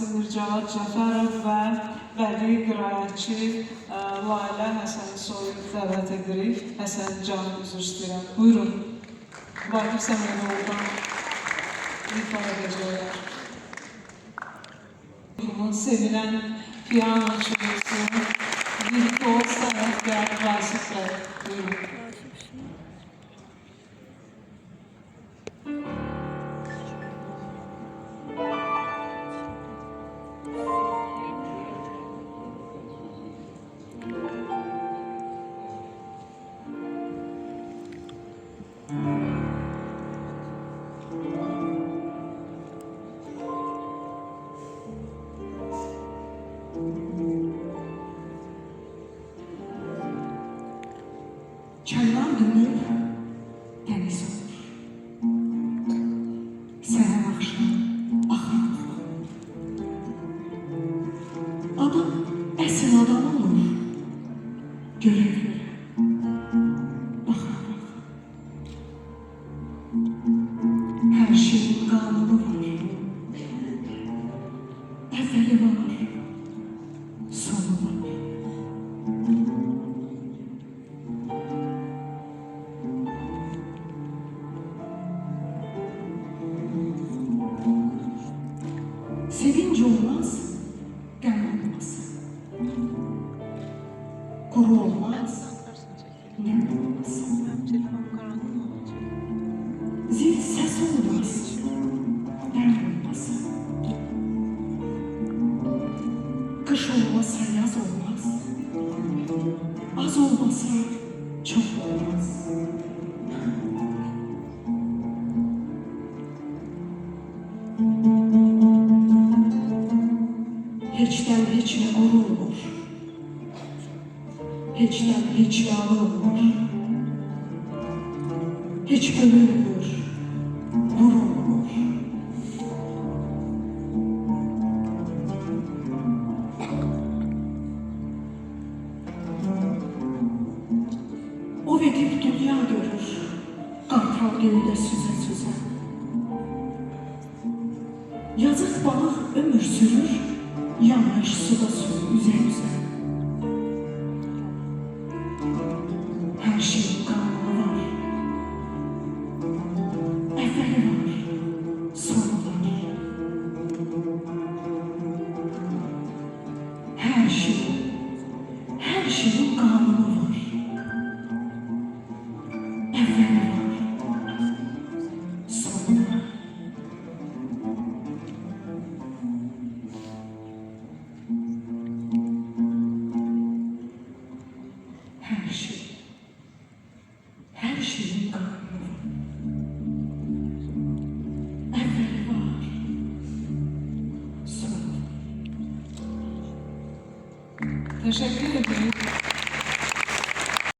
Mir Cavad Cəfərov və bədii qiraətçi Lalə Həsənsoyu dəvət edirik. Həsən Can, üzr istəyirəm. Buyurun. Vakif Səmədoğlu'dan ifa edəcəklər. Sevilen piyanoçusu, virtuoz sənətkar Vasif bəy. Buyurun. Çaylar dönüp deniz olur. Səhər axşam axar. Adam əsl adam olur. Göre göre. Baxa baxa. Her şeyin kanunu var. Əvvəli var. Sonu var. Sevinç olmaz, qəm olmaz. Quru olmaz, nəm olmaz. Zil səs olmaz, dərd olmaz. Qış olmasa yaz olmaz. Az olmasa çox olmaz. Heçdən heçə qorulmur. Heçdən heçə alınmır. Heç bölünmür, vurulmur. O vedib dünya görür, qartal göydə süzə-süzə. Yazıq balıq ömür sürür, yanaş suda su üzə-üzə. Her şeyin kanunu var. Əvvəli var, sonu var. Her şeyin kanunu var. Əvvəli var, sonu var. Her şeyin kanunu var. Əvvəli var, sonu var. Teşekkür ederim.